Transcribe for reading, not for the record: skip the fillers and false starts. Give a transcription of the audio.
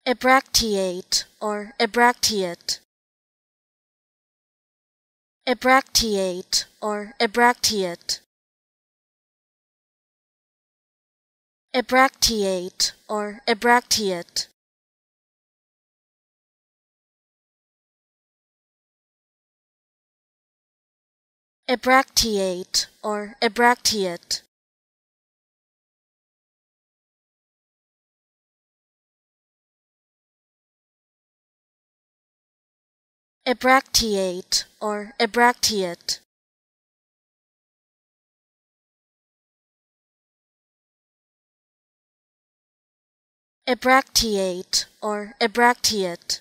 Ebracteate or ebracteate. Ebracteate or ebracteate. Ebracteate or ebracteate. Ebracteate or ebracteate. Ebracteate or ebracteate. Ebracteate or ebracteate.